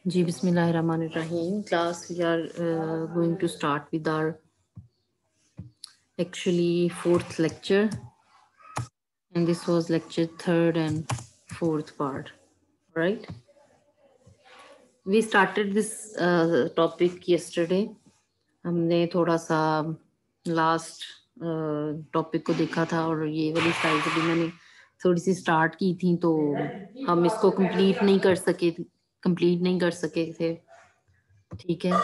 Ji, Bismillahirrahmanirrahim. Class, we are going to start with our actually fourth lecture, and this was lecture third and fourth part. Right? We started this topic yesterday. हमने थोड़ा सा last topic को देखा था और ये वाली slide भी मैंने थोड़ी सी स्टार्ट की थी, तो हम इसको कंप्लीट नहीं कर सके थे। ठीक है,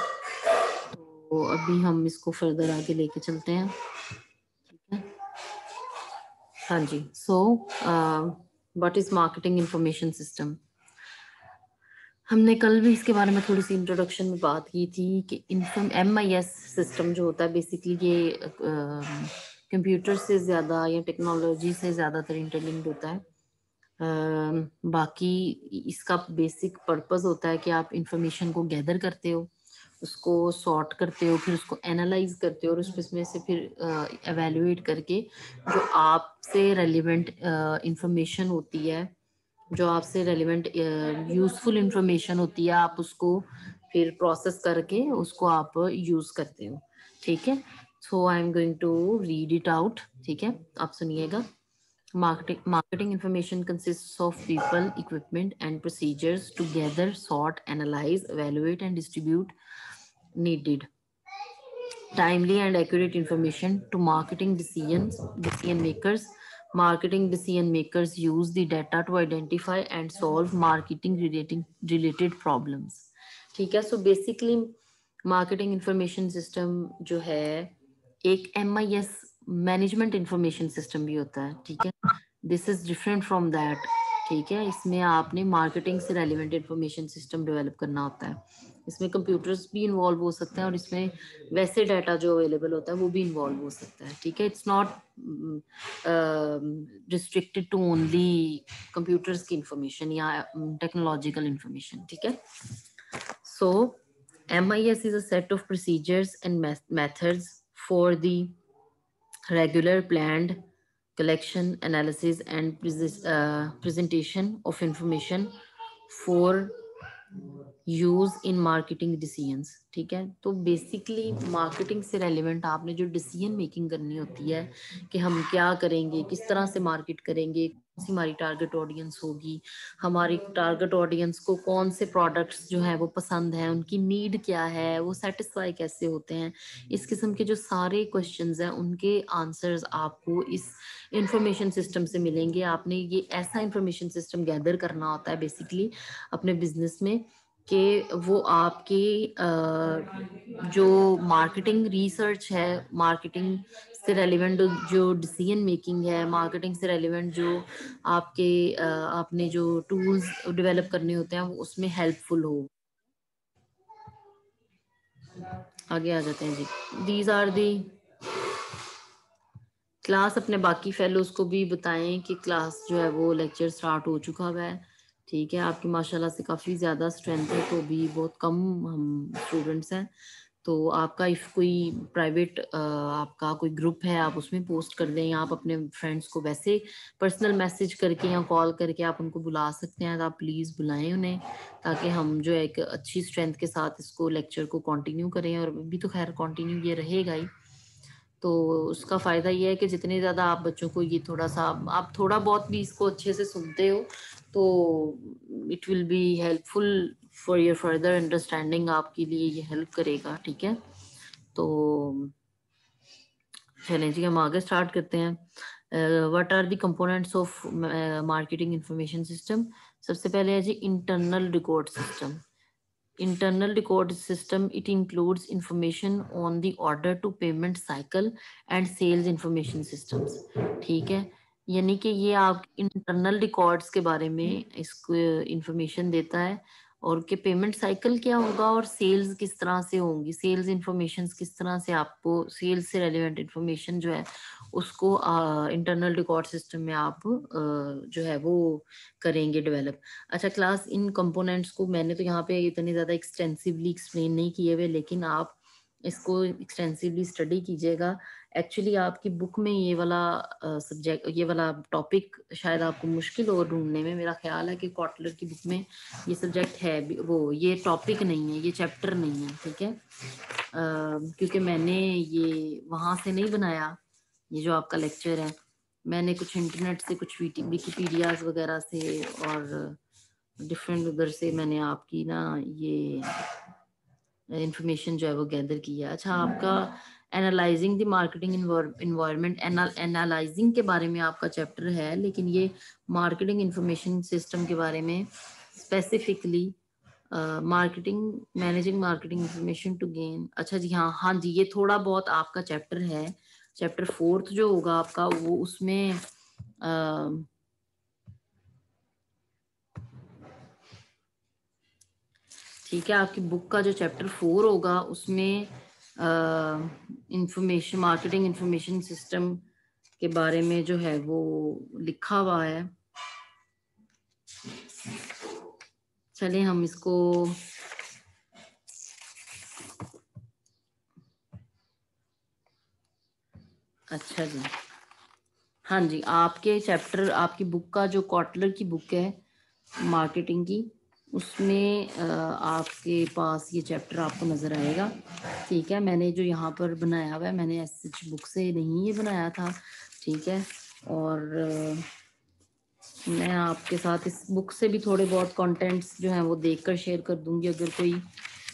तो अभी हम इसको फर्दर आगे लेके चलते हैं। ठीक है, हाँ जी। So what is marketing information system? हमने कल भी इसके बारे में थोड़ी सी इंट्रोडक्शन में बात की थी कि MIS सिस्टम जो होता है बेसिकली ये कंप्यूटर से ज़्यादा या टेक्नोलॉजी से ज़्यादातर इंटरलिंक्ड होता है। बाकी इसका बेसिक पर्पस होता है कि आप इंफॉर्मेशन को गैदर करते हो, उसको सॉर्ट करते हो, फिर उसको एनालाइज करते हो और उसमें से फिर एवेल्युएट करके जो आपसे रेलिवेंट इंफॉर्मेशन होती है, जो आपसे रेलिवेंट यूजफुल इंफॉर्मेशन होती है, आप उसको फिर प्रोसेस करके उसको आप यूज करते हो। ठीक है, so I am going to read it out. ठीक है, आप सुनिएगा। Marketing information consists of people, equipment, and procedures to gather, sort, analyze, evaluate, and distribute needed timely and accurate information to decision makers. Marketing decision makers use the data to identify and solve marketing related problems. ठीक है, so basically marketing information system जो है एक MIS management information system भी होता है। ठीक है, this is different from that. ठीक है, इसमें आपने मार्केटिंग से रेलिवेंट इंफॉर्मेशन सिस्टम डेवलप करना होता है। इसमें कंप्यूटर्स भी इन्वॉल्व हो सकते हैं और इसमें वैसे डाटा जो अवेलेबल होता है वो भी इन्वॉल्व हो सकता है। ठीक है, it's not restricted to only computers की इंफॉर्मेशन या टेक्नोलॉजिकल इंफॉर्मेशन। ठीक है, so MIS is a set of procedures and methods for the regular planned collection, analysis, and presentation of information for use in marketing decisions. ठीक है, तो basically marketing से relevant आपने जो डिसीजन मेकिंग करनी होती है कि हम क्या करेंगे, किस तरह से मार्केट करेंगे, कौन सी हमारी टारगेट ऑडियंस होगी, हमारी टारगेट ऑडियंस को कौन से प्रोडक्ट्स जो है वो पसंद है, उनकी नीड क्या है, वो सेटिस्फाई कैसे होते हैं, इस किस्म के जो सारे क्वेश्चंस हैं उनके आंसर्स आपको इस इंफॉर्मेशन सिस्टम से मिलेंगे। आपने ये ऐसा इंफॉर्मेशन सिस्टम गैदर करना होता है बेसिकली अपने बिजनेस में कि वो आपकी जो मार्केटिंग रिसर्च है, मार्केटिंग से रेलिवेंट जो डिसीजन मेकिंग है, मार्केटिंग से रेलिवेंट जो आपके आपने जो टूल्स डेवलप करने होते हैं वो उसमें हेल्पफुल हो। आगे आ जाते हैं जी। दीज आर दी क्लास, अपने बाकी फेलोज को भी बताएं कि क्लास जो है वो लेक्चर स्टार्ट हो चुका हुआ है। ठीक है, आपकी माशाल्लाह से काफ़ी ज़्यादा स्ट्रेंथ है, तो भी बहुत कम हम स्टूडेंट्स हैं। तो आपका इफ़ कोई प्राइवेट आपका कोई ग्रुप है, आप उसमें पोस्ट कर दें, या आप अपने फ्रेंड्स को वैसे पर्सनल मैसेज करके या कॉल करके आप उनको बुला सकते हैं, तो आप प्लीज़ बुलाएं उन्हें, ताकि हम जो है एक अच्छी स्ट्रेंथ के साथ इसको लेक्चर को कंटिन्यू करें। और अभी तो खैर कंटिन्यू ये रहेगा ही। तो उसका फ़ायदा ये है कि जितने ज़्यादा आप बच्चों को ये थोड़ा सा आप थोड़ा बहुत भी इसको अच्छे से सुनते हो तो it will be helpful for your further understanding, आपके लिए ये हेल्प करेगा। ठीक है, तो चलें जी, हम आगे स्टार्ट करते हैं। What are the components of marketing information system? सबसे पहले है जी internal record system. Internal record system, it includes information on the order to payment cycle and sales information systems. ठीक है, यानी कि ये आप इंटरनल रिकॉर्ड्स के बारे में इसको इंफॉर्मेशन देता है, और के पेमेंट साइकिल क्या होगा और सेल्स किस तरह से होंगी, सेल्स इंफॉर्मेशन किस तरह से, आपको सेल्स से रेलिवेंट इंफॉर्मेशन जो है उसको इंटरनल रिकॉर्ड सिस्टम में आप जो है वो करेंगे डेवलप। अच्छा क्लास, इन कंपोनेंट्स को मैंने तो यहाँ पे इतने ज़्यादा एक्सटेंसिवली एक्सप्लेन नहीं किए हुए, लेकिन आप इसको एक्सटेंसिवली स्टडी कीजिएगा। एक्चुअली आपकी बुक में ये वाला सब्जेक्ट, ये वाला टॉपिक शायद आपको मुश्किल हो ढूंढने में। मेरा ख्याल है कि कॉटलर की बुक में ये सब्जेक्ट है वो, ये टॉपिक नहीं है, ये चैप्टर नहीं है, ठीक है। क्योंकि मैंने ये वहाँ से नहीं बनाया, ये जो आपका लेक्चर है, मैंने कुछ इंटरनेट से, कुछ विकीपीडियाज वगैरह से और डिफरेंट उधर से मैंने आपकी ना ये इंफॉर्मेशन जो है वो गैदर किया। अच्छा, आपका analysing the marketing environment, analysing के बारे में आपका चैप्टर है, लेकिन ये मार्केटिंग इंफॉर्मेशन सिस्टम के बारे में specifically marketing, managing marketing information to gain. अच्छा जी, हाँ हाँ जी, ये थोड़ा बहुत आपका चैप्टर है, चैप्टर 4 जो होगा आपका वो, उसमें ठीक है, आपकी बुक का जो चैप्टर 4 होगा उसमें इंफॉर्मेशन, मार्केटिंग इंफॉर्मेशन सिस्टम के बारे में जो है वो लिखा हुआ है। चलिए हम इसको अच्छा जी, हाँ जी, आपके चैप्टर, आपकी बुक का जो कॉटलर की बुक है मार्केटिंग की, उसमें आपके पास ये चैप्टर आपको नज़र आएगा, ठीक है। मैंने जो यहाँ पर बनाया हुआ है, मैंने ऐसी बुक से नहीं ये बनाया था, ठीक है। और मैं आपके साथ इस बुक से भी थोड़े बहुत कंटेंट्स जो हैं वो देखकर शेयर कर दूंगी अगर कोई,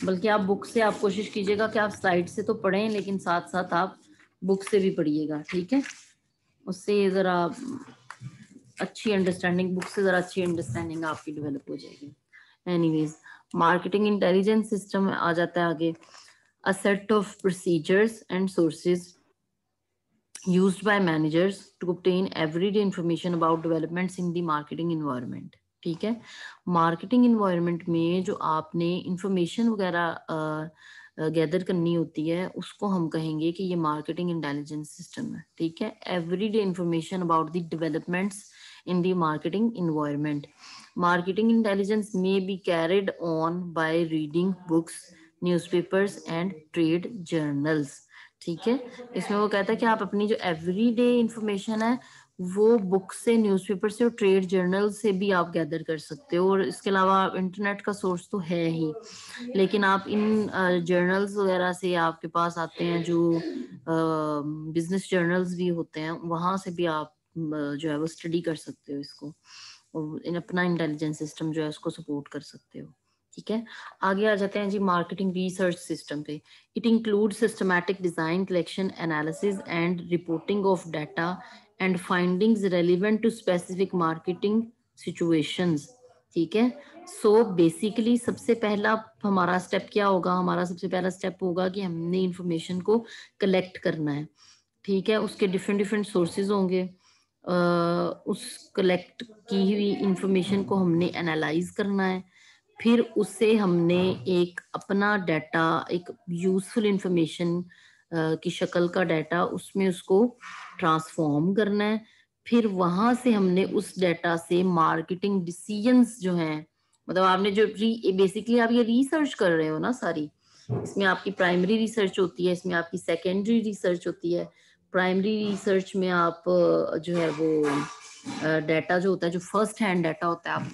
बल्कि आप बुक से, आप कोशिश कीजिएगा कि आप स्लाइड से तो पढ़ें लेकिन साथ साथ आप बुक से भी पढ़िएगा, ठीक है। उससे ज़रा अच्छी अंडरस्टैंडिंग, बुक से ज़रा अच्छी अंडरस्टैंडिंग आपकी डेवलप हो जाएगी। एनीवेज, मार्केटिंग इंटेलिजेंस सिस्टम आ जाता है आगे। A set of procedures and sources used by managers to obtain everyday information about developments in the marketing environment, ठीक है। मार्केटिंग इन्वायरमेंट में जो आपने इंफॉर्मेशन वगैरह गैदर करनी होती है उसको हम कहेंगे कि ये मार्केटिंग इंटेलिजेंस सिस्टम है, ठीक है। Everyday information about the developments in the marketing environment. Marketing intelligence may be carried on by reading books, newspapers and trade journals, ठीक है। इसमें वो कहता है कि आप अपनी जो एवरीडे इंफॉर्मेशन है वो बुक से, न्यूज़पेपर से और ट्रेड जर्नल से भी आप गैदर कर सकते हो। और इसके अलावा इंटरनेट का सोर्स तो है ही, लेकिन आप इन जर्नल्स वगैरह से आपके पास आते हैं जो बिजनेस जर्नल्स भी होते हैं, वहां से भी आप जो है वो स्टडी कर सकते हो इसको, और इन अपना इंटेलिजेंस सिस्टम जो है उसको सपोर्ट कर सकते हो, ठीक है। आगे आ जाते हैं जी मार्केटिंग रिसर्च सिस्टम पे। It include systematic design, collection, analysis and reporting of data and findings relevant to specific marketing situations, ठीक है। सो बेसिकली सबसे पहला हमारा स्टेप क्या होगा, हमारा सबसे पहला स्टेप होगा कि हमने इंफॉर्मेशन को कलेक्ट करना है, ठीक है। उसके डिफरेंट डिफरेंट सोर्सेज होंगे, उस कलेक्ट की हुई इंफॉर्मेशन को हमने एनालाइज करना है, फिर उससे हमने एक अपना डाटा, एक यूजफुल इंफॉर्मेशन की शक्ल का डाटा उसमें उसको ट्रांसफॉर्म करना है। फिर वहां से हमने उस डाटा से मार्केटिंग डिसीजंस जो हैं, मतलब आपने जो बेसिकली आप ये रिसर्च कर रहे हो ना सारी, इसमें आपकी प्राइमरी रिसर्च होती है, इसमें आपकी सेकेंडरी रिसर्च होती है। प्राइमरी रिसर्च में आप जो है वो डाटा जो होता है, जो फर्स्ट हैंड डाटा होता है, आप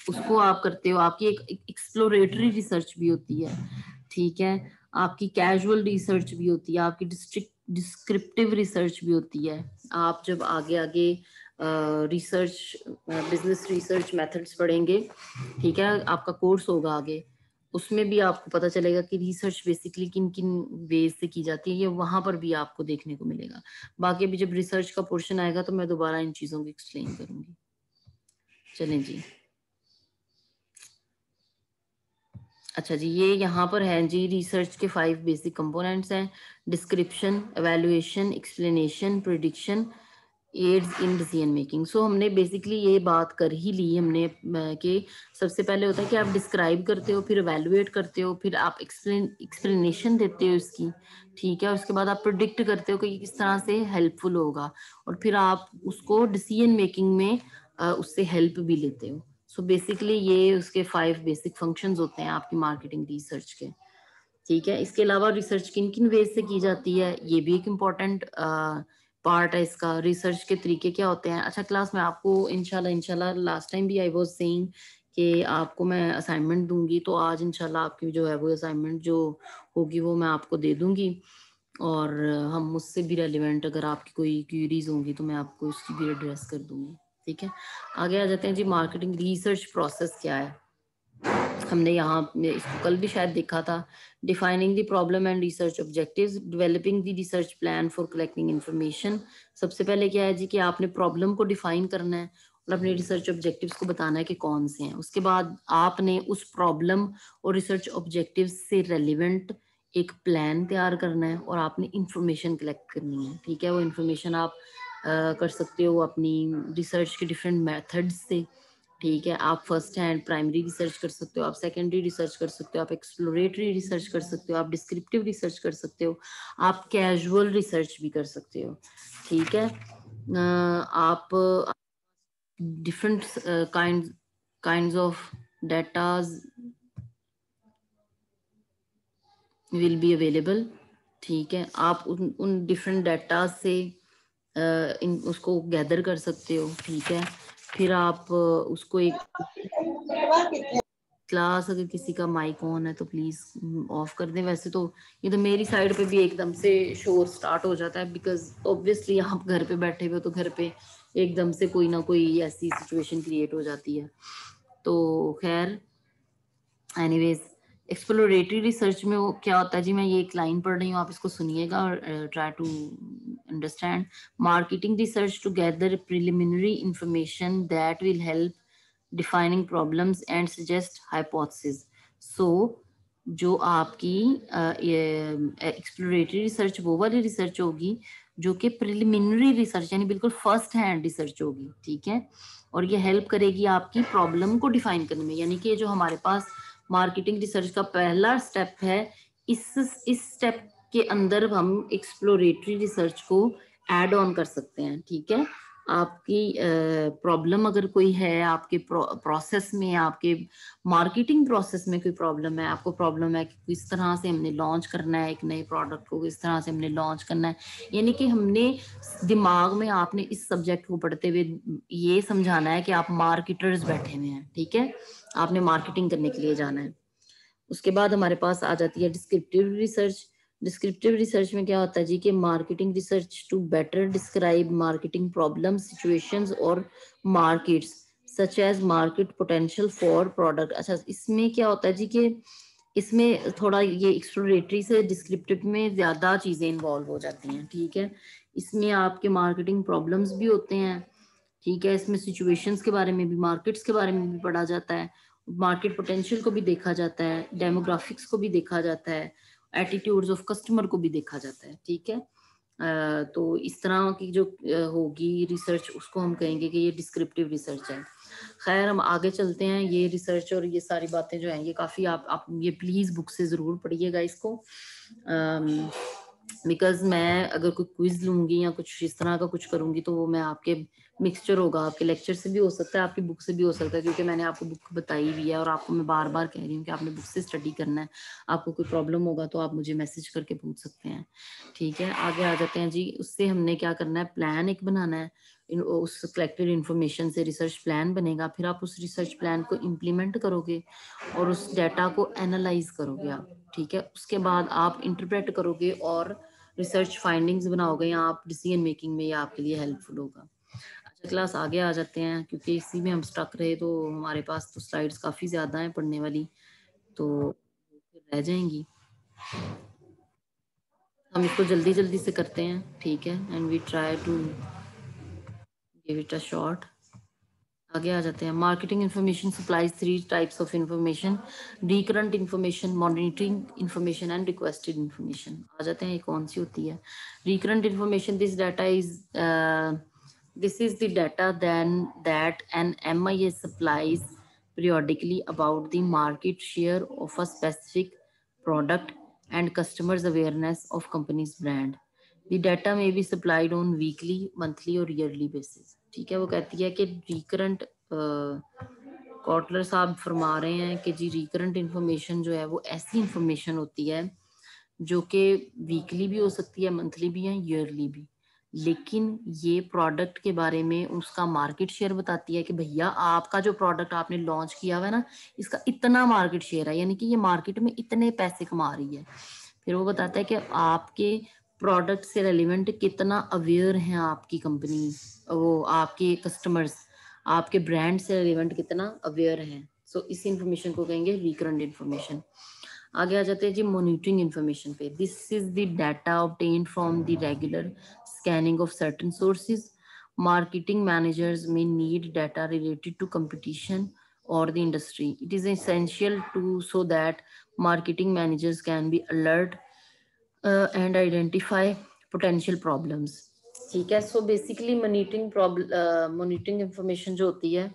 उसको आप करते हो। आपकी एक एक्सप्लोरेटरी रिसर्च भी होती है, ठीक है। आपकी कैजुअल रिसर्च भी होती है, आपकी डिस्क्रिप्टिव रिसर्च भी होती है। आप जब आगे आगे रिसर्च, बिजनेस रिसर्च मेथड्स पढ़ेंगे, ठीक है, आपका कोर्स होगा आगे, उसमें भी आपको पता चलेगा कि रिसर्च बेसिकली किन किन वेज से की जाती है, ये वहां पर भी आपको देखने को मिलेगा। बाकी अभी जब रिसर्च का पोर्शन आएगा तो मैं दोबारा इन चीजों को एक्सप्लेन करूंगी। चलें जी, अच्छा जी, ये यहाँ पर है जी, रिसर्च के 5 बेसिक कंपोनेंट्स हैं। Description, evaluation, explanation, prediction, aids in decision making. So हमने बेसिकली ये बात कर ही ली हमने कि सबसे पहले होता है कि आप डिस्क्राइब करते हो, फिर एवेल्युएट करते हो, फिर आप एक्सप्लेनेशन देते हो इसकी, ठीक है। उसके बाद आप प्रिडिक्ट करते हो कि ये किस तरह से हेल्पफुल होगा, और फिर आप उसको डिसीजन मेकिंग में उससे हेल्प भी लेते हो। सो बेसिकली ये उसके 5 बेसिक फंक्शंस होते हैं आपकी मार्केटिंग रिसर्च के। ठीक है। इसके अलावा रिसर्च किन किन वेज से की जाती है, ये भी एक इम्पॉर्टेंट पार्ट है इसका। रिसर्च के तरीके क्या होते हैं। अच्छा क्लास में आपको इंशाल्लाह लास्ट टाइम भी आई वाज सेइंग कि आपको मैं असाइनमेंट दूंगी, तो आज इंशाल्लाह आपकी जो है वो असाइनमेंट जो होगी वो मैं आपको दे दूंगी, और हम मुझसे भी रेलिवेंट अगर आपकी कोई क्यूरीज होंगी तो मैं आपको उसकी भी एड्रेस कर दूंगी। ठीक है, आगे आ जाते हैं जी। मार्केटिंग रिसर्च प्रोसेस क्या है, हमने यहाँ इसको कल भी शायद देखा था। Defining the problem and research objectives, developing the research plan for collecting information. सबसे पहले क्या है जी कि आपने प्रॉब्लम को डिफाइन करना है और अपने रिसर्च ऑब्जेक्टिव्स को बताना है कि कौन से हैं। उसके बाद आपने उस प्रॉब्लम और रिसर्च ऑब्जेक्टिव्स से रेलिवेंट एक प्लान तैयार करना है और आपने इंफॉर्मेशन कलेक्ट करनी है। ठीक है, वो इंफॉर्मेशन आप कर सकते हो अपनी रिसर्च के डिफरेंट मेथड्स से। ठीक है, आप फर्स्ट हैंड प्राइमरी रिसर्च कर सकते हो, आप सेकेंडरी रिसर्च कर सकते हो, आप एक्सप्लोरेटरी रिसर्च कर सकते हो, आप डिस्क्रिप्टिव रिसर्च कर सकते हो, आप कैजुअल रिसर्च भी कर सकते हो। ठीक है, आप different kinds of datas will be available. ठीक है, आप उन डिफरेंट डाटा से इन उसको गैदर कर सकते हो। ठीक है, फिर आप उसको एक क्लास, अगर किसी का माइक ऑन है तो प्लीज ऑफ कर दें। वैसे तो ये तो मेरी साइड पे भी एकदम से शोर स्टार्ट हो जाता है, बिकॉज ऑब्वियसली आप घर पे बैठे हुए हो तो घर पे एकदम से कोई ना कोई ऐसी सिचुएशन क्रिएट हो जाती है। तो खैर एनीवेज, एक्सप्लोरेटरी रिसर्च में वो क्या होता है जी, मैं ये एक लाइन पढ़ रही हूँ, आप इसको सुनिएगा और try to understand. Marketing research to gather preliminary information that will help defining problems and suggest hypothesis. So जो आपकी एक्सप्लोरेटरी रिसर्च वो वाली रिसर्च होगी जो कि प्रिलिमिनरी रिसर्च यानी बिल्कुल फर्स्ट हैंड रिसर्च होगी। ठीक है, और ये हेल्प करेगी आपकी प्रॉब्लम को डिफाइन करने में। यानी कि जो हमारे पास मार्केटिंग रिसर्च का पहला स्टेप है, इस स्टेप के अंदर हम एक्सप्लोरेटरी रिसर्च को ऐड ऑन कर सकते हैं। ठीक है, आपकी प्रॉब्लम अगर कोई है आपके प्रोसेस में, आपके मार्केटिंग प्रोसेस में कोई प्रॉब्लम है, आपको प्रॉब्लम है कि किस तरह से हमने लॉन्च करना है एक नए प्रोडक्ट को, किस तरह से हमने लॉन्च करना है, यानी कि हमने दिमाग में आपने इस सब्जेक्ट को पढ़ते हुए ये समझाना है कि आप मार्केटर्स बैठे हुए हैं। ठीक है, आपने मार्केटिंग करने के लिए जाना है। उसके बाद हमारे पास आ जाती है डिस्क्रिप्टिव रिसर्च। डिस्क्रिप्टिव रिसर्च में क्या होता है जी कि marketing research to better describe marketing problem situations और markets such as market potential for product. अच्छा, इसमें क्या होता है जी कि इसमें थोड़ा ये एक्सप्लोरेटरी से डिस्क्रिप्टिव में ज्यादा चीजें इन्वॉल्व हो जाती हैं। ठीक है, इसमें आपके मार्केटिंग प्रॉब्लम्स भी होते हैं। ठीक है, इसमें सिचुएशंस के बारे में भी, मार्केट्स के बारे में भी पढ़ा जाता है, मार्केट पोटेंशियल को भी देखा जाता है, डेमोग्राफिक्स को भी देखा जाता है, एटीट्यूड्स ऑफ कस्टमर को भी देखा जाता है। ठीक है, तो इस तरह की जो होगी रिसर्च उसको हम कहेंगे कि ये डिस्क्रिप्टिव रिसर्च है। खैर हम आगे चलते हैं। ये रिसर्च और ये सारी बातें जो हैं ये काफ़ी आप ये प्लीज़ बुक से ज़रूर पढ़िएगा इसको, बिकॉज मैं अगर कोई क्विज लूंगी या कुछ इस तरह का कुछ करूंगी तो वो मैं आपके मिक्सचर होगा, आपके लेक्चर से भी हो सकता है, आपकी बुक से भी हो सकता है, क्योंकि मैंने आपको बुक बताई भी है और आपको मैं बार बार कह रही हूँ कि आपने बुक से स्टडी करना है। आपको कोई प्रॉब्लम होगा तो आप मुझे मैसेज करके पूछ सकते हैं। ठीक है, आगे आ जाते हैं जी। उससे हमने क्या करना है, प्लान एक बनाना है। उस कलेक्टेड इन्फॉर्मेशन से रिसर्च प्लान बनेगा, फिर आप उस रिसर्च प्लान को इम्प्लीमेंट करोगे और उस डाटा को एनालाइज करोगे आप। ठीक है, उसके बाद आप इंटरप्रेट करोगे और रिसर्च फाइंडिंग्स बनाओगे, या आप डिसीजन मेकिंग में ये आपके लिए हेल्पफुल होगा। अच्छा क्लास आगे आ जाते हैं, क्योंकि इसी में हम स्टक रहे तो हमारे पास तो स्लाइड्स काफ़ी ज़्यादा हैं पढ़ने वाली, तो फिर रह जाएंगी। हम इसको जल्दी जल्दी से करते हैं। ठीक है, and we try to give it a short. आगे आ जाते हैं। Marketing information supplies three types of information, recurrent information, monitoring information and requested information. आ जाते हैं ये कौन सी होती है। Recurrent information, this data is this is the data then that an MIS supplies periodically about the market share of a specific product and customers awareness of company's brand. The data may be supplied on weekly, monthly और yearly basis. ठीक है, वो कहती है कि recurrent Kotler साहब फरमा रहे हैं कि जी रिकरेंट इंफॉर्मेशन जो है वो ऐसी इंफॉर्मेशन होती है जो कि वीकली भी हो सकती है, मंथली भी है, ईयरली भी, लेकिन ये प्रोडक्ट के बारे में उसका मार्केट शेयर बताती है कि भैया आपका जो प्रोडक्ट आपने लॉन्च किया हुआ है ना, इसका इतना मार्केट शेयर है, यानी कि ये मार्केट में इतने पैसे कमा रही है। फिर वो बताता है कि आपके प्रोडक्ट से रेलिवेंट कितना अवेयर है आपकी कंपनी, वो आपके कस्टमर्स आपके ब्रांड से रेलिवेंट कितना अवेयर हैं। सो इस इंफॉर्मेशन को कहेंगे रिकरेंट इंफॉर्मेशन। आगे आ जाते हैं जी मॉनिटरिंग इंफॉर्मेशन पे। This is the data obtained from the regular scanning of certain sources. Marketing managers may need data related to competition or the industry. It is essential to so that marketing managers can be alert and identify potential problems. ठीक है, so basically monitoring information जो होती है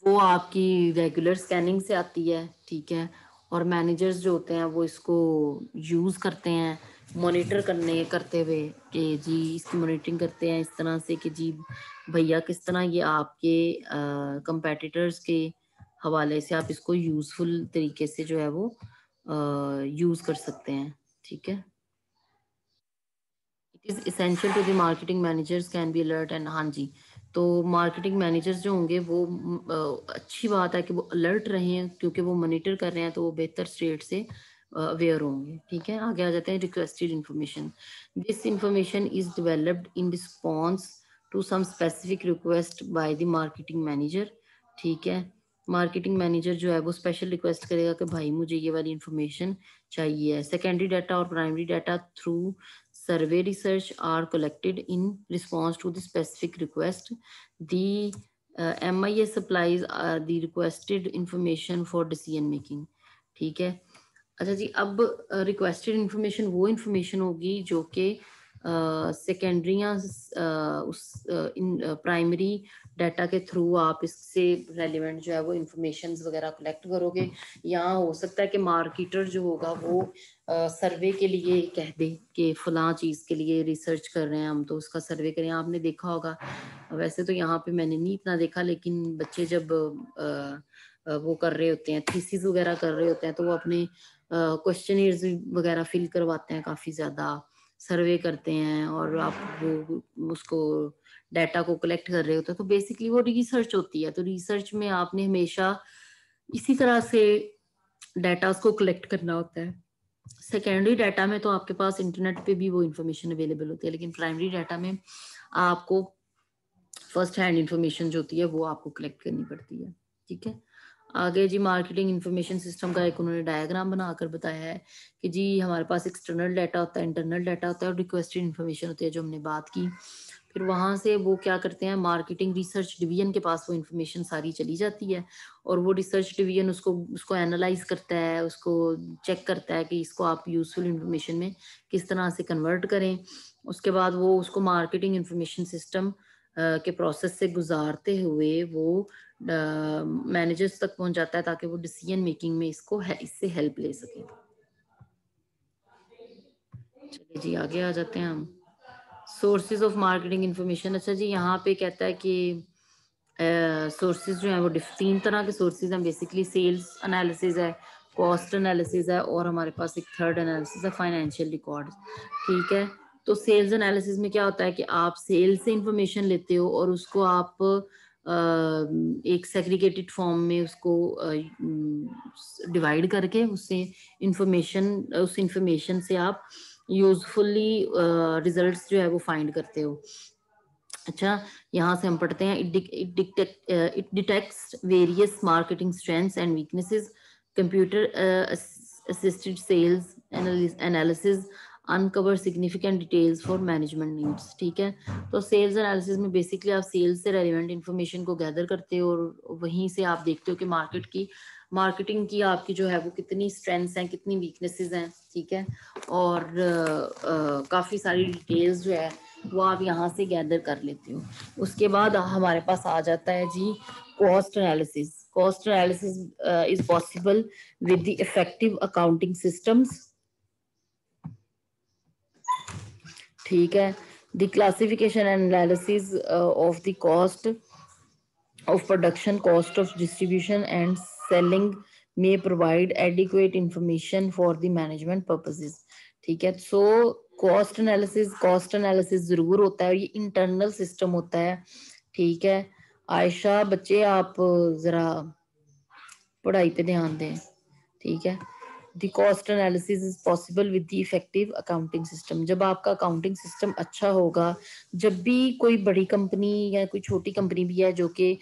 वो आपकी regular scanning से आती है, ठीक है, और मैनेजर्स जो होते हैं वो इसको यूज़ करते हैं मॉनिटर करते हुए कि जी इसकी मॉनिटरिंग करते हैं इस तरह से कि जी भैया किस तरह ये आपके कंपेटिटर्स के हवाले से आप इसको यूज़फुल तरीके से जो है वो यूज़ कर सकते हैं, ठीक है। It is essential to the marketing managers can be alert and, हाँ जी, तो मार्केटिंग मैनेजर्स जो होंगे वो अच्छी बात है कि वो अलर्ट रहे हैं क्योंकि वो मॉनिटर कर रहे हैं, तो वो बेहतर स्टेट से अवेयर होंगे, ठीक है। आगे आ जाते हैं requested information. This information is developed in response to some specific request by the marketing manager, ठीक है। मार्केटिंग मैनेजर जो है वो स्पेशल रिक्वेस्ट करेगा कि भाई मुझे ये वाली इंफॉर्मेशन चाहिए है। सेकेंडरी डाटा और primary data through survey research are collected in response to the specific request. The MIS supplies the requested information for decision making, ठीक है। अच्छा जी, अब रिक्वेस्टेड इंफॉर्मेशन वो इंफॉर्मेशन होगी जो कि सेकेंडरी या उस प्राइमरी डाटा के थ्रू आप इससे रेलिवेंट जो है वो इंफॉर्मेशन वगैरह कलेक्ट करोगे। यहाँ हो सकता है कि मार्केटर जो होगा वो सर्वे के लिए कह दे कि फलां चीज़ के लिए रिसर्च कर रहे हैं हम, तो उसका सर्वे करें। आपने देखा होगा, वैसे तो यहाँ पे मैंने नहीं इतना देखा, लेकिन बच्चे जब वो कर रहे होते हैं थीसिस वगैरह कर रहे होते हैं तो वो अपने क्वेश्चनर्स वगैरह फिल करवाते हैं, काफ़ी ज़्यादा सर्वे करते हैं और आप वो उसको डाटा को कलेक्ट कर रहे होते हैं, तो बेसिकली वो रिसर्च होती है। तो रिसर्च में आपने हमेशा इसी तरह से डाटा को कलेक्ट करना होता है। सेकेंडरी डाटा में तो आपके पास इंटरनेट पे भी वो इंफॉर्मेशन अवेलेबल होती है, लेकिन प्राइमरी डाटा में आपको फर्स्ट हैंड इंफॉर्मेशन जो होती है वो आपको कलेक्ट करनी पड़ती है, ठीक है। आगे जी मार्केटिंग इंफॉर्मेशन सिस्टम का एक उन्होंने डायग्राम बनाकर बताया है कि जी हमारे पास एक्सटर्नल डाटा होता है, इंटरनल डाटा होता है और रिक्वेस्टेड इंफॉर्मेशन होती है जो हमने बात की। फिर वहाँ से वो क्या करते हैं, मार्केटिंग रिसर्च डिवीजन के पास वो इंफॉर्मेशन सारी चली जाती है और वो रिसर्च डिवीजन उसको एनालाइज करता है, उसको चेक करता है कि इसको आप यूजफुल इंफॉर्मेशन में किस तरह से कन्वर्ट करें। उसके बाद वो उसको मार्केटिंग इंफॉर्मेशन सिस्टम के प्रोसेस से गुजारते हुए वो मैनेजर्स तक पहुंच जाता है ताकि वो डिसीजन मेकिंग में इससे हेल्प ले सकें। चलिए जी आगे आ जाते हैं हम। Sources of marketing information. अच्छा जी, यहाँ पे कहता है कि सोर्सेज जो हैं वो 3 तरह के सोर्सेज हैं बेसिकली। सेल्स एनालिसिस है, कॉस्ट एनालिसिस है और हमारे पास एक थर्ड एनालिसिस है फाइनेंशियल रिकॉर्ड्स, ठीक है। तो सेल्स एनालिसिस में क्या होता है कि आप सेल्स से इंफॉर्मेशन लेते हो और उसको आप एक सेग्रीगेटेड फॉर्म में उसको डिवाइड करके उससे उस इंफॉर्मेशन से आप यूजफुली रिजल्ट्स जो है वो फाइंड करते हो। अच्छा, यहाँ से हम पढ़ते हैं it detects various marketing strengths and weaknesses, computer assisted sales analysis uncover significant details for management needs, ठीक है। तो सेल्स एनालिसिस में बेसिकली आप सेल्स से रेलिवेंट इंफॉर्मेशन को गैदर करते हो और वहीं से आप देखते हो कि मार्केटिंग की आपकी जो है वो कितनी स्ट्रेंथ्स हैं, कितनी वीकनेसेस हैं, ठीक है। और काफ़ी सारी डिटेल्स जो है वो आप यहाँ से गैदर कर लेते हो। उसके बाद हमारे पास आ जाता है जी cost analysis. Cost analysis is possible with the effective accounting systems, ठीक है। The classification and analysis of the cost of production, cost of distribution and selling may provide adequate information for the management purposes. ठीक है, so cost analysis जरूर होता है, ये internal system होता है. ठीक है आयशा, बच्चे आप जरा पढ़ाई पे ध्यान दें. ठीक है, the cost analysis is possible with the effective accounting system. जब आपका अकाउंटिंग सिस्टम अच्छा होगा, जब भी कोई बड़ी कंपनी या कोई छोटी कंपनी भी है जो कि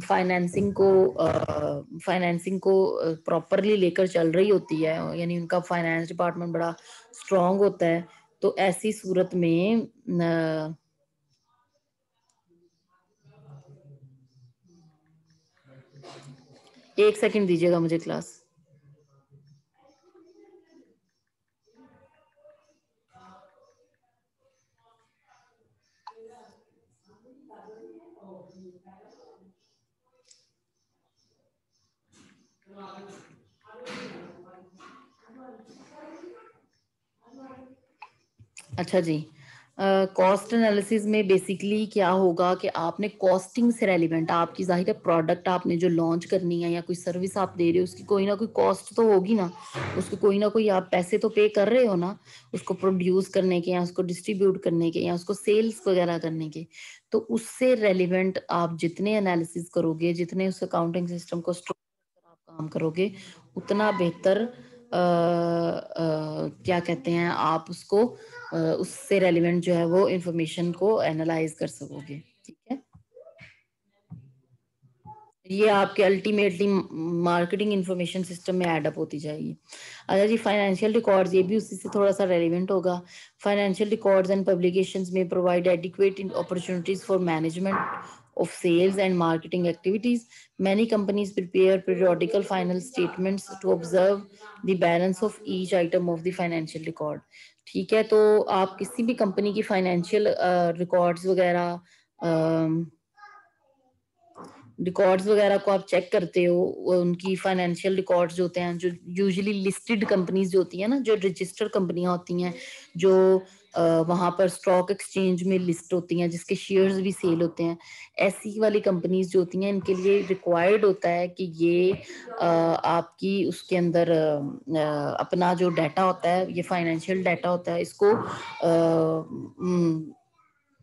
फाइनेंसिंग को प्रॉपरली लेकर चल रही होती है, यानी उनका फाइनेंस डिपार्टमेंट बड़ा स्ट्रांग होता है, तो ऐसी सूरत में एक सेकंड दीजिएगा मुझे क्लास. अच्छा जी, कॉस्ट एनालिसिस में बेसिकली क्या होगा कि आपने कॉस्टिंग से रेलिवेंट, आपकी जाहिर है प्रोडक्ट आपने जो लॉन्च करनी है या कोई सर्विस आप दे रहे हो, उसकी कोई ना कोई कॉस्ट तो होगी ना, उसको कोई ना कोई आप पैसे तो पे कर रहे हो ना, उसको प्रोड्यूस करने के या उसको डिस्ट्रीब्यूट करने के या उसको सेल्स वगैरह करने के. तो उससे रेलिवेंट आप जितने एनालिसिस करोगे, जितने उस अकाउंटिंग सिस्टम को आप काम करोगे, उतना बेहतर क्या कहते हैं आप उसको उससे रेलिवेंट जो है वो इंफॉर्मेशन को एनालाइज कर सकोगे. ठीक है, ये आपके अल्टीमेटली मार्केटिंग इंफॉर्मेशन सिस्टम में एडअप होती जाएगी. अच्छा जी, फाइनेंशियल रिकॉर्ड्स, ये भी उसी से थोड़ा सा रेलिवेंट होगा. फाइनेंशियल रिकॉर्ड्स एंड पब्लिकेशंस में provide adequate opportunities for management of sales and marketing activities. Many companies prepare periodical final statements to observe the balance of each item of the financial record. ठीक है, तो आप किसी भी company की financial records वगैरह records वगैरह को आप चेक करते हो, उनकी फाइनेंशियल रिकॉर्ड्स जो होते हैं, जो यूजुअली लिस्टेड कंपनीज जो होती हैं ना, जो रजिस्टर्ड कंपनियां होती हैं, जो वहां पर स्टॉक एक्सचेंज में लिस्ट होती हैं, जिसके शेयर्स भी सेल होते हैं, ऐसी वाली कंपनीज जो होती हैं, इनके लिए रिक्वायर्ड होता है कि ये आपकी उसके अंदर अपना जो डाटा होता है, ये फाइनेंशियल डाटा होता है, इसको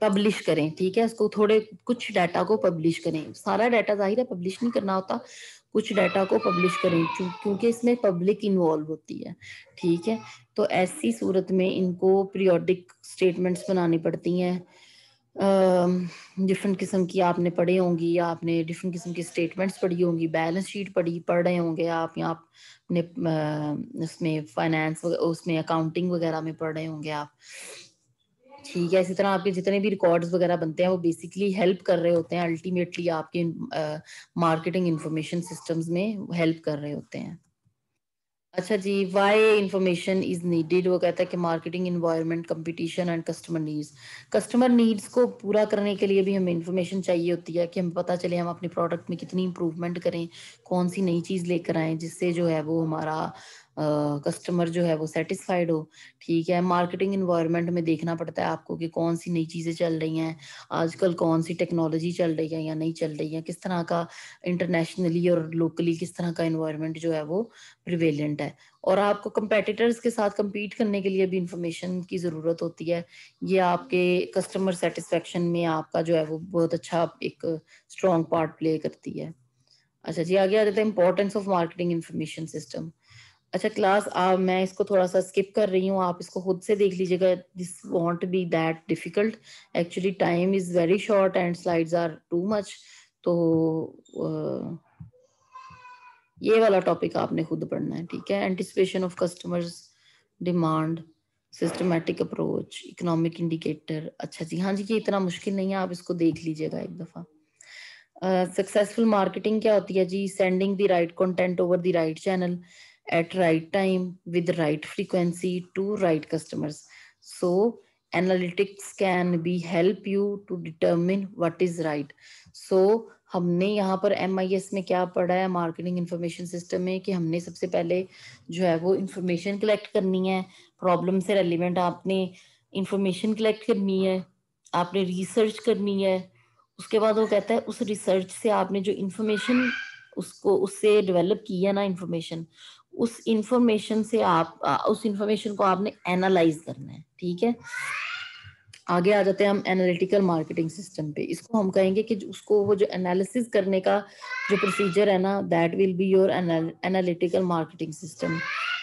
पब्लिश करें. ठीक है, इसको थोड़े कुछ डाटा को पब्लिश करें, सारा डाटा जाहिर है पब्लिश नहीं करना होता, कुछ डाटा को पब्लिश करें क्योंकि इसमें पब्लिक इन्वॉल्व होती है. ठीक है, तो ऐसी सूरत में इनको पीरियोडिक स्टेटमेंट्स बनानी पड़ती हैं. डिफरेंट किस्म की आपने पढ़ी होंगी, या आपने डिफरेंट किस्म की स्टेटमेंट्स पढ़ी होंगी, बैलेंस शीट पढ़ रहे होंगे आप, या आपने उसमें फाइनेंस उसमें अकाउंटिंग वगैरह में पढ़ रहे होंगे आप. ठीक है, इसी तरह आपके जितने भी रिकॉर्ड्स वगैरह बनते हैं वो बेसिकली हेल्प कर रहे होते हैं, अल्टीमेटली आपके मार्केटिंग इंफॉर्मेशन सिस्टम्स में हेल्प कर रहे होते हैं. अच्छा जी, वाई इंफॉर्मेशन इज नीडेड, वो कहता है कि marketing environment, competition and customer needs. Customer needs को पूरा करने के लिए भी हमें इंफॉर्मेशन चाहिए होती है कि हमें पता चले हम अपने प्रोडक्ट में कितनी इंप्रूवमेंट करें, कौन सी नई चीज़ लेकर आए जिससे जो है वो हमारा कस्टमर जो है वो सेटिस्फाइड हो. ठीक है, मार्केटिंग इन्वायरमेंट में देखना पड़ता है आपको कि कौन सी नई चीज़ें चल रही हैं आजकल, कौन सी टेक्नोलॉजी चल रही है या नहीं चल रही है, किस तरह का इंटरनेशनली और लोकली किस तरह का इन्वायरमेंट जो है वो प्रिवेलेंट है. और आपको कंपेटिटर्स के साथ compete करने के लिए भी इंफॉर्मेशन की ज़रूरत होती है. ये आपके कस्टमर सेटिस्फेक्शन में आपका जो है वो बहुत अच्छा एक स्ट्रॉन्ग पार्ट प्ले करती है. अच्छा जी, आगे आ जाते हैं importance of marketing information system. अच्छा क्लास, मैं इसको थोड़ा सा स्किप कर रही हूँ, आप इसको खुद से देख लीजिएगा. This won't be that difficult, actually time is very short and slides are too much. तो ये वाला टॉपिक आपने खुद पढ़ना है. ठीक है, anticipation of customers demand, systematic approach, economic indicator. अच्छा जी, हाँ जी, ये इतना मुश्किल नहीं है, आप इसको देख लीजिएगा एक दफा. सक्सेसफुल मार्केटिंग क्या होती है जी? Sending the right content over the right channel at right time with right frequency to right customers. So analytics can be help you to determine what is right. So हमने यहाँ पर MIS में क्या पढ़ा है मार्केटिंग इंफॉर्मेशन सिस्टम में, कि हमने सबसे पहले जो है वो इंफॉर्मेशन कलेक्ट करनी है, प्रॉब्लम से रेलिवेंट आपने इंफॉर्मेशन कलेक्ट करनी है, आपने रिसर्च करनी है, उसके बाद वो कहता है उस रिसर्च से आपने जो इंफॉर्मेशन उसको उससे डेवलप की है ना इंफॉर्मेशन, उस इंफॉर्मेशन से आप उस इंफॉर्मेशन को आपने एनालाइज करना है। ठीक है, आगे आ जाते हैं हम एनालिटिकल मार्केटिंग सिस्टम पे। इसको हम कहेंगे कि उसको वो जो एनालिसिस करने का जो प्रोसीजर है ना, that will be your analytical marketing system.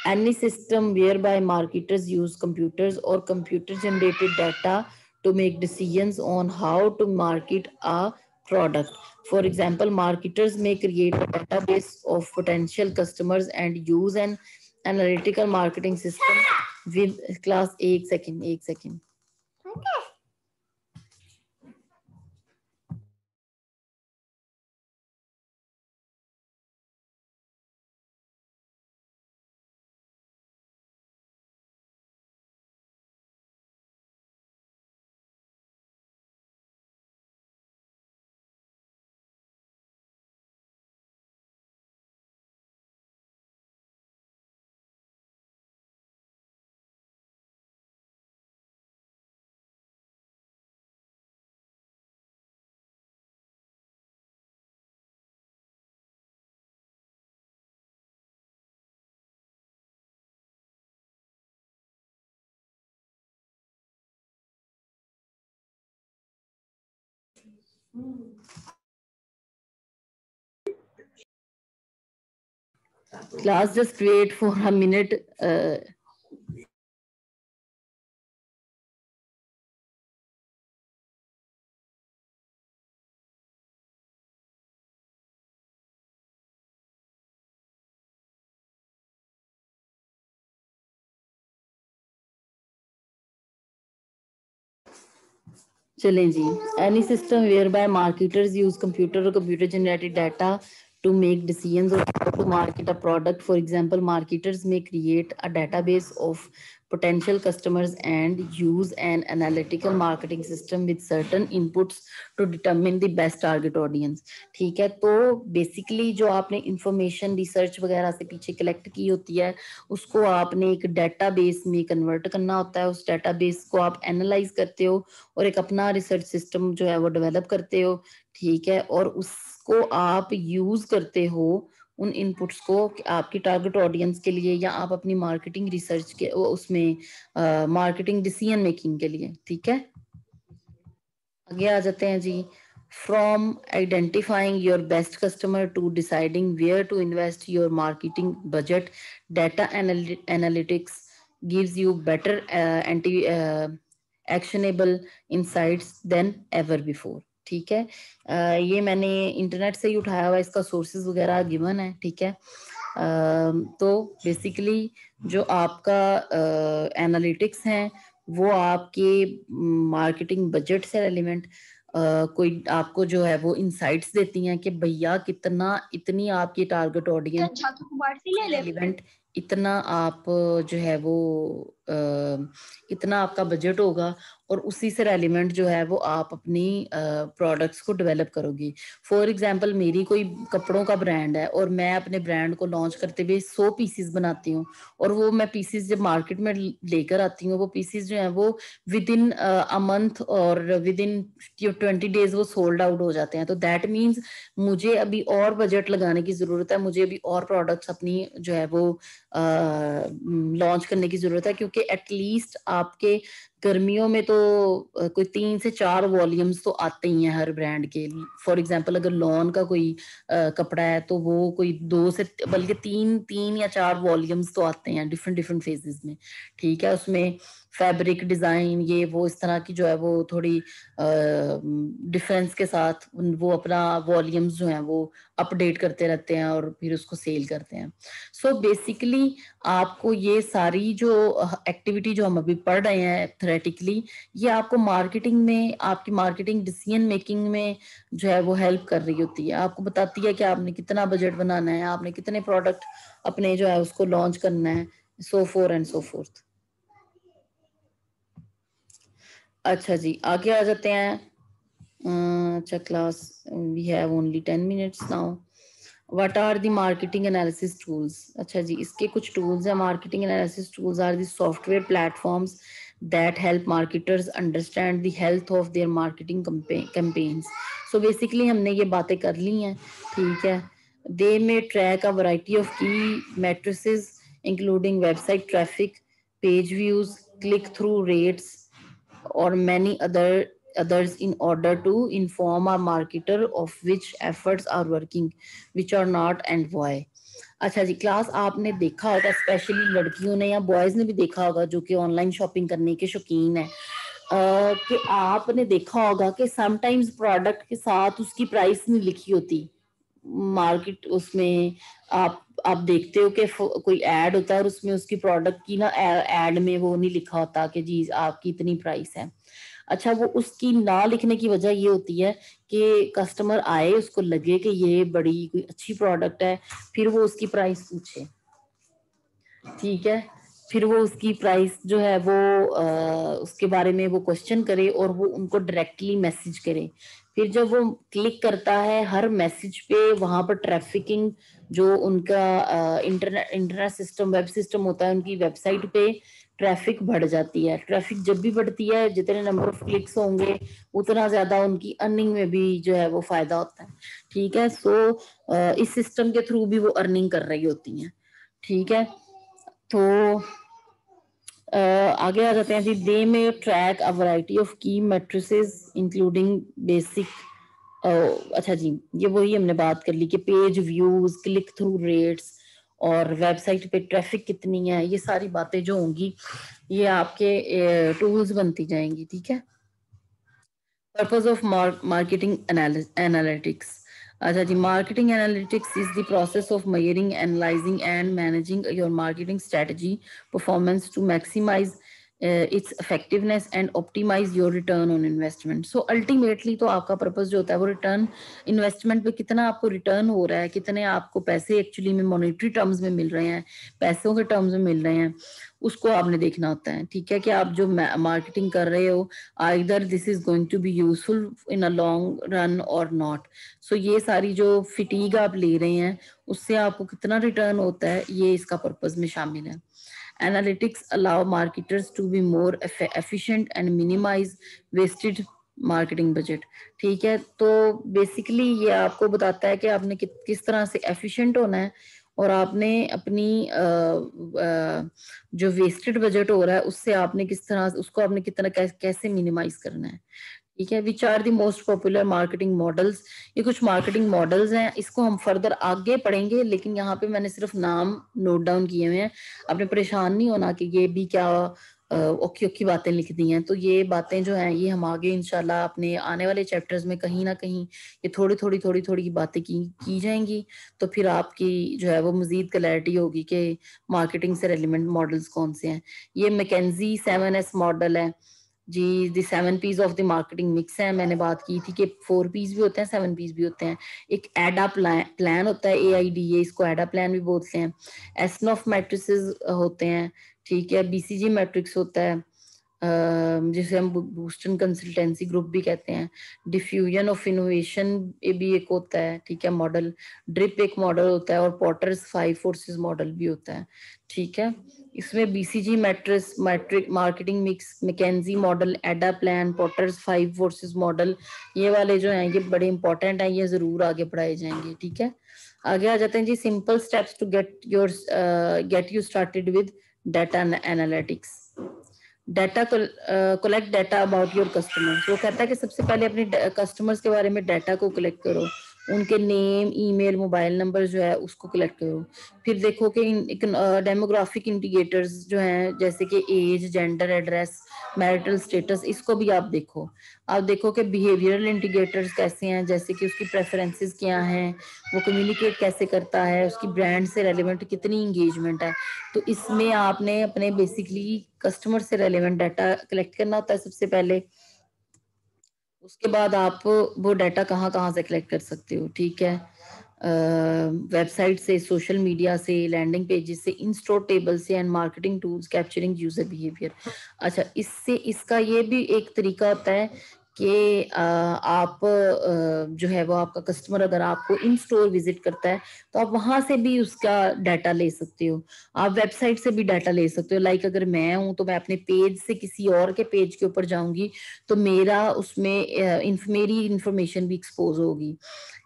Any system whereby marketers use computers और computer generated data to make decisions on how to market a product. For example, marketers may create a database of potential customers and use an analytical marketing system with class एक second class, just wait for a minute. चलें जी। Any system whereby marketers use computer और computer generated data to make decisions on how to market a product. For example, marketers may create a database of potential customers and use an analytical marketing system with certain inputs to determine the best target audience. ठीक है, तो basically जो आपने information research वगैरह से पीछे collect की होती है, उसको आपने एक डेटाबेस में कन्वर्ट करना होता है। उस डेटाबेस को आप एनालाइज करते हो और एक अपना रिसर्च सिस्टम जो है वो डेवलप करते हो। ठीक है, और उसको आप यूज करते हो उन इनपुट्स को आपकी टारगेट ऑडियंस के लिए, या आप अपनी मार्केटिंग रिसर्च के उसमें मार्केटिंग डिसीजन मेकिंग के लिए। ठीक है, आगे आ जाते हैं जी। From identifying your best customer to deciding where to invest your marketing budget, data analytics gives you better anti actionable insights than ever before. ठीक है, ये मैंने इंटरनेट से ही उठाया हुआ, इसका सोर्सेज वगैरह गिवन है। ठीक है, तो बेसिकली जो आपका एनालिटिक्स हैं वो आपके मार्केटिंग बजट से रेलिवेंट कोई आपको जो है वो इंसाइट्स देती हैं कि भैया कितना, इतनी आपकी टारगेट ऑडियंस रेलिवेंट, इतना आप जो है वो इतना आपका बजट होगा और उसी से रेलिवेंट जो है वो आप अपनी प्रोडक्ट्स को डेवलप करोगी। फॉर एग्जांपल, मेरी कोई कपड़ों का ब्रांड है और मैं अपने ब्रांड को लॉन्च करते हुए 100 पीसीस बनाती हूँ, और वो मैं पीसीस जब मार्केट में लेकर आती हूँ, वो पीसीस जो है वो विद इन अ मंथ और विद इन 20 डेज वो सोल्ड आउट हो जाते हैं। तो दैट मीन्स मुझे अभी और बजट लगाने की जरूरत है, मुझे अभी और प्रोडक्ट्स अपनी जो है वो लॉन्च करने की जरूरत है, क्योंकि एटलीस्ट आपके गर्मियों में तो कोई 3 से 4 वॉल्यूम्स तो आते ही हैं हर ब्रांड के। फॉर एग्जांपल, अगर लॉन का कोई कपड़ा है तो वो कोई 2 से बल्कि 3 या 4 वॉल्यूम्स तो आते हैं डिफरेंट डिफरेंट फेजेस में। ठीक है, उसमें फैब्रिक डिजाइन ये वो इस तरह की जो है वो थोड़ी डिफरेंस के साथ वो अपना वॉल्यूम्स जो हैं वो अपडेट करते रहते हैं और फिर उसको सेल करते हैं। सो बेसिकली आपको ये सारी जो एक्टिविटी जो हम अभी पढ़ रहे हैं थ्योरेटिकली, ये आपको मार्केटिंग में, आपकी मार्केटिंग डिसीजन मेकिंग में जो है वो हेल्प कर रही होती है। आपको बताती है कि आपने कितना बजट बनाना है, आपने कितने प्रोडक्ट अपने जो है उसको लॉन्च करना है, so four and so fourth. अच्छा जी, आगे आ जाते हैं। अच्छा class, we have only 10 minutes now. What are the marketing analysis tools? अच्छा जी, इसके कुछ टूल्स हैं। Marketing analysis tools are the software platforms that help marketers understand the health of their marketing campaigns. So basically हमने ये बातें कर ली हैं, ठीक है. They may track a variety of key matrices including website traffic, page views, click-through rates, or many others in order to inform a marketer of which efforts are working, which are not, and why. अच्छा जी, class आपने देखा होगा, specially लड़कियों ने या boys ने भी देखा होगा जो कि ऑनलाइन शॉपिंग करने के शौकीन है, कि आपने देखा होगा कि समटाइम्स प्रोडक्ट के साथ उसकी प्राइस नहीं लिखी होती मार्केट उसमें. आप देखते हो कि कोई ऐड होता है और उसमें उसकी प्रोडक्ट की ना ऐड में वो नहीं लिखा होता कि जी आपकी इतनी प्राइस है. अच्छा, वो उसकी ना लिखने की वजह ये होती है कि कस्टमर आए, उसको लगे कि ये बड़ी कोई अच्छी प्रोडक्ट है, फिर वो उसकी प्राइस पूछे, ठीक है. फिर वो उसकी प्राइस जो है वो उसके बारे में वो क्वेश्चन करे और वो उनको डायरेक्टली मैसेज करे. फिर जब वो क्लिक करता है हर मैसेज पे, वहां पर ट्रैफिकिंग जो उनका इंटरनेट सिस्टम, वेब सिस्टम होता है, उनकी वेबसाइट पे ट्रैफिक बढ़ जाती है. ट्रैफिक जब भी बढ़ती है, जितने नंबर ऑफ क्लिक्स होंगे उतना ज्यादा उनकी अर्निंग में भी जो है वो फायदा होता है, ठीक है. सो इस सिस्टम के थ्रू भी वो अर्निंग कर रही होती हैं, ठीक है. तो आगे आ जाते हैं जी. दे में ट्रैक अ वैरायटी ऑफ की मैट्रिसेस इंक्लूडिंग बेसिक. अच्छा जी, ये वही हमने बात कर ली कि page views, click through rates और वेबसाइट पे ट्रैफिक कितनी है, ये सारी बातें जो होंगी ये आपके टूल्स बनती जाएंगी, ठीक है. Purpose of marketing analytics. अच्छा जी, marketing analytics is the process of measuring, analyzing and managing your marketing strategy performance to maximize its effectiveness and optimize your return on investment. So ultimately तो आपका purpose जो होता है वो return investment पे कितना आपको रिटर्न हो रहा है, कितने आपको पैसे एक्चुअली में मॉनेटरी टर्म्स में मिल रहे हैं, पैसों के टर्म्स में मिल रहे हैं, उसको आपने देखना होता है, ठीक है. कि आप जो मार्केटिंग कर रहे हो, either this is going to be useful in a long run or not. So ये सारी जो फिटीग आप ले रहे हैं उससे आपको कितना रिटर्न होता है, ये इसका पर्पस में शामिल है. Analytics allow marketers to be more efficient and minimize wasted marketing budget, ठीक है. तो बेसिकली ये आपको बताता है कि आपने किस तरह से एफिशिएंट होना है और आपने अपनी जो वेस्टेड बजट हो रहा है उससे आपने किस तरह उसको आपने कितना कैसे मिनिमाइज करना है, ठीक है. Which are the most popular marketing models. ये कुछ मार्केटिंग मॉडल्स हैं, इसको हम फर्दर आगे पढ़ेंगे, लेकिन यहाँ पे मैंने सिर्फ नाम नोट डाउन किए हुए हैं. आपने परेशान नहीं होना कि ये भी क्या ओकी ओकी बातें लिख दी हैं. तो ये बातें जो हैं ये हम आगे इंशाल्लाह अपने आने वाले चैप्टर्स में कहीं ना कहीं ये थोड़ी थोड़ी बातें की जाएंगी. तो फिर आपकी जो है वो मजीद क्लैरिटी होगी कि मार्केटिंग से रेलिवेंट मॉडल्स कौन से हैं. ये मैकेंजी 7S मॉडल है जी. The 7 P's of the marketing mix है. मैंने बात की थी कि 4 P's भी होते हैं, 7 P's भी होते हैं. एक एडा प्लान होता है, AIDA, इसको एडा प्लान भी बोलते हैं. एसनॉफ मैट्रिसेस होते हैं, ठीक है. BCG मैट्रिक्स होता है जिसे हम बूस्टन कंसल्टेंसी ग्रुप भी कहते हैं. डिफ्यूजन ऑफ इनोवेशन भी एक होता है, ठीक है, मॉडल. ड्रिप एक मॉडल होता है और पॉटर्स 5 फोर्सेस मॉडल भी होता है, ठीक है. इसमें BCG matrix, marketing mix, McKinsey model, AIDA plan, Porter's 5 forces model, ये वाले जो हैं ये बड़े इंपॉर्टेंट हैं, ये जरूर आगे पढ़ाए जाएंगे, ठीक है. आगे आ जाते हैं जी. Simple steps to get you started with data analytics. Data collect data about your customers. वो कहता है कि सबसे पहले अपने कस्टमर्स के बारे में डाटा को कलेक्ट करो, उनके नेम, ईमेल, मोबाइल नंबर जो है उसको कलेक्ट करो. फिर देखो कि डेमोग्राफिक इंडिकेटर्स जो हैं जैसे कि age, gender, address, marital status, इसको भी आप देखो. आप देखो कि बिहेवियरल इंडिकेटर्स कैसे हैं, जैसे कि उसकी प्रेफरेंसेस क्या हैं, वो कम्युनिकेट कैसे करता है, उसकी ब्रांड से रेलिवेंट कितनी इंगेजमेंट है. तो इसमें आपने अपने बेसिकली कस्टमर से रेलिवेंट डाटा कलेक्ट करना होता है सबसे पहले. उसके बाद आप वो डाटा कहाँ कहाँ से कलेक्ट कर सकते हो, ठीक है. वेबसाइट से, सोशल मीडिया से, लैंडिंग पेजेस से, इन स्टोर टेबल से, and marketing tools capturing user behaviour. अच्छा, इससे इसका ये भी एक तरीका होता है कि आप जो है वो आपका कस्टमर अगर आपको इन स्टोर विजिट करता है तो आप वहां से भी उसका डाटा ले सकते हो, आप वेबसाइट से भी डाटा ले सकते हो। लाइक अगर मैं हूं तो मैं अपने पेज से किसी और के पेज के ऊपर जाऊंगी तो मेरा उसमें मेरी इंफॉर्मेशन भी एक्सपोज होगी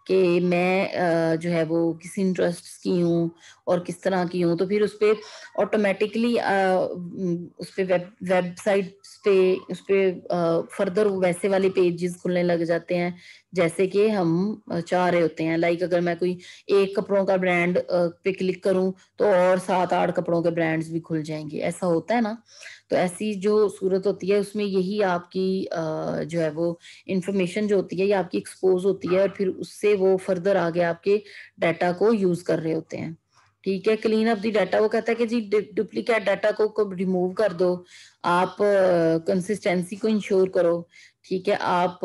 कि मैं जो है वो किस इंटरेस्ट की हूँ और किस तरह की हूँ। तो फिर उस पर ऑटोमेटिकली उस पे वेबसाइट पे उस पे फर्दर वैसे वाले पेजेस खुलने लग जाते हैं जैसे कि हम चाह रहे होते हैं। लाइक अगर मैं कोई एक कपड़ों का ब्रांड पे क्लिक करूं तो और 7-8 कपड़ों के ब्रांड्स भी खुल जाएंगे, ऐसा होता है ना। तो ऐसी जो सूरत होती है उसमें यही आपकी जो है वो इंफॉर्मेशन जो होती है ये आपकी एक्सपोज होती है और फिर उससे वो फर्दर आगे आपके डाटा को यूज कर रहे होते हैं। ठीक है, क्लीन अप दी डाटा, वो कहता है कि जी डुप्लीकेट डाटा को रिमूव कर दो, आप कंसिस्टेंसी को इंश्योर करो। ठीक है, आप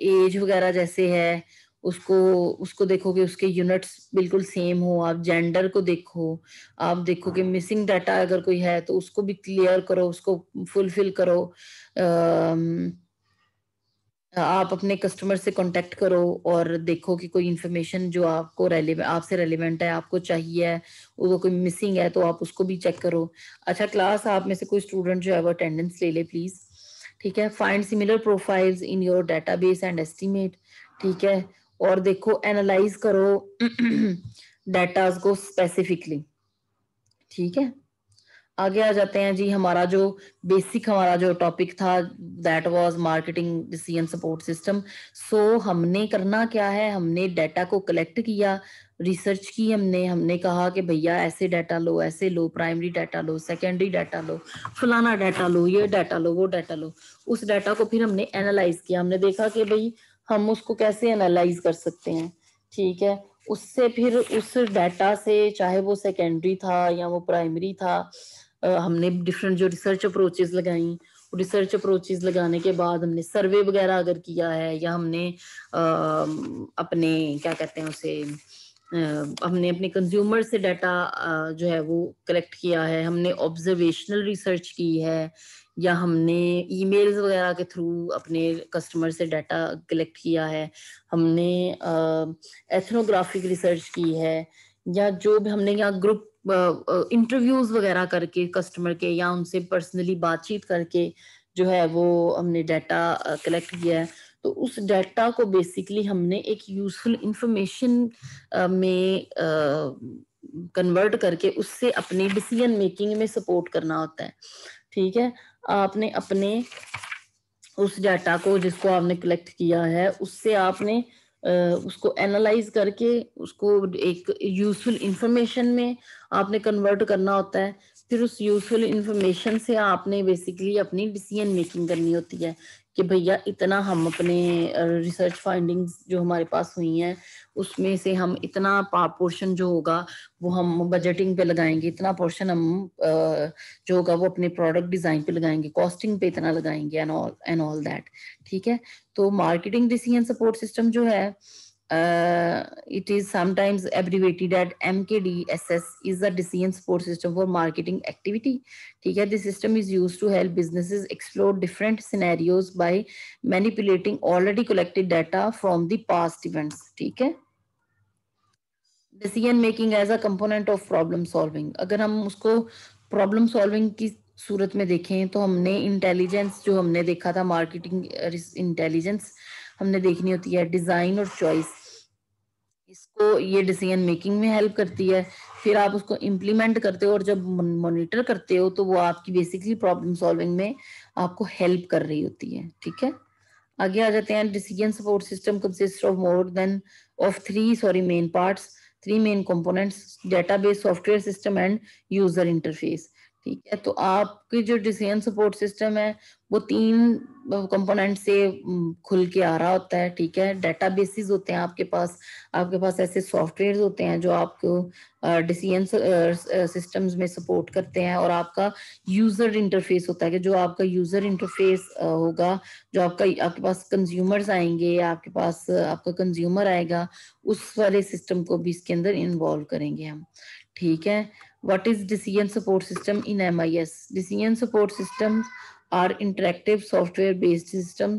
एज वगैरह जैसे है उसको उसको देखो कि उसके यूनिट्स बिल्कुल सेम हो, आप जेंडर को देखो, आप देखो कि मिसिंग डाटा अगर कोई है तो उसको भी क्लियर करो, उसको फुलफिल करो। आप अपने कस्टमर से कांटेक्ट करो और देखो कि कोई इन्फॉर्मेशन जो आपको रेलिवेंट आपसे रेलिवेंट है आपको चाहिए है वो कोई मिसिंग है तो आप उसको भी चेक करो। अच्छा क्लास आप में से कोई स्टूडेंट जो है वो अटेंडेंस ले ले प्लीज। ठीक है, find similar profiles in your database and estimate. ठीक है, और देखो एनालाइज करो डाटाज को स्पेसिफिकली। ठीक है, आगे आ जाते हैं जी। हमारा जो बेसिक हमारा जो टॉपिक था that was marketing decision support system. So हमने करना क्या है, हमने डाटा को कलेक्ट किया, रिसर्च की, हमने हमने कहा कि भैया ऐसे डाटा लो, ऐसे लो, प्राइमरी डाटा लो, सेकेंडरी डाटा लो, फलाना डाटा लो, ये डाटा लो, वो डाटा लो। उस डाटा को फिर हमने एनालाइज किया, हमने देखा कि भाई हम उसको कैसे एनालाइज कर सकते हैं। ठीक है, उससे फिर उस डाटा से चाहे वो सेकेंडरी था या वो प्राइमरी था हमने डिफरेंट जो रिसर्च अप्रोचेस लगाई, रिसर्च अप्रोचेस लगाने के बाद हमने सर्वे वगैरह अगर किया है या हमने अपने क्या कहते हैं उसे हमने अपने कंज्यूमर से डाटा जो है वो कलेक्ट किया है, हमने ऑब्जर्वेशनल रिसर्च की है या हमने ईमेल्स वगैरह के थ्रू अपने कस्टमर से डाटा कलेक्ट किया है, हमने एथनोग्राफिक रिसर्च की है या जो भी हमने यहाँ ग्रुप इंटरव्यूज वगैरह करके कस्टमर के या उनसे पर्सनली बातचीत करके जो है वो हमने डाटा कलेक्ट किया है। तो उस डाटा को बेसिकली हमने एक यूजफुल इंफॉर्मेशन में कन्वर्ट करके उससे अपनी डिसीजन मेकिंग में सपोर्ट करना होता है। ठीक है, आपने अपने उस डाटा को जिसको आपने कलेक्ट किया है उससे आपने उसको एनालाइज करके उसको एक यूजफुल इंफॉर्मेशन में आपने कन्वर्ट करना होता है। फिर उस यूजफुल इंफॉर्मेशन से आपने बेसिकली अपनी डिसीजन मेकिंग करनी होती है कि भैया इतना हम अपने रिसर्च फाइंडिंग्स जो हमारे पास हुई हैं उसमें से हम इतना पोर्शन जो होगा वो हम बजटिंग पे लगाएंगे, इतना पोर्शन हम जो होगा वो अपने प्रोडक्ट डिजाइन पे लगाएंगे, कॉस्टिंग पे इतना लगाएंगे एंड ऑल दैट। ठीक है, तो मार्केटिंग डिसीजन सपोर्ट सिस्टम जो है it is sometimes abbreviated at MKDSS is the decision support system for marketing activity. ठीक है, this system is used to help businesses explore different scenarios by manipulating already collected data from the past events. ठीक है, decision making as a component of problem solving. अगर हम उसको problem solving की सूरत में देखें तो हमने इंटेलिजेंस जो हमने देखा था मार्केटिंग इंटेलिजेंस हमने देखनी होती है, डिजाइन और चॉइस, इसको ये डिसीजन मेकिंग में हेल्प करती है। फिर आप उसको इम्प्लीमेंट करते हो और जब मॉनिटर करते हो तो वो आपकी बेसिकली प्रॉब्लम सॉल्विंग में आपको हेल्प कर रही होती है। ठीक है, आगे आ जाते हैं। Decision support system consist of more than of three main parts, three main components, database, software system and user interface. ठीक है, तो आपकी जो डिसीजन सपोर्ट सिस्टम है वो तीन कंपोनेंट से खुल के आ रहा होता है। ठीक है, डेटाबेसेस होते हैं आपके पास ऐसे सॉफ्टवेयर होते हैं जो आपको डिसीजन सिस्टम्स में सपोर्ट करते हैं और आपका यूजर इंटरफेस होता है कि जो आपका यूजर इंटरफेस होगा, जो आपके पास कंज्यूमर्स आएंगे, आपके पास आपका कंज्यूमर आएगा, उस वाले सिस्टम को भी इसके अंदर इन्वॉल्व करेंगे हम। ठीक है, what is decision support system in MIS? Decision support system are interactive software based system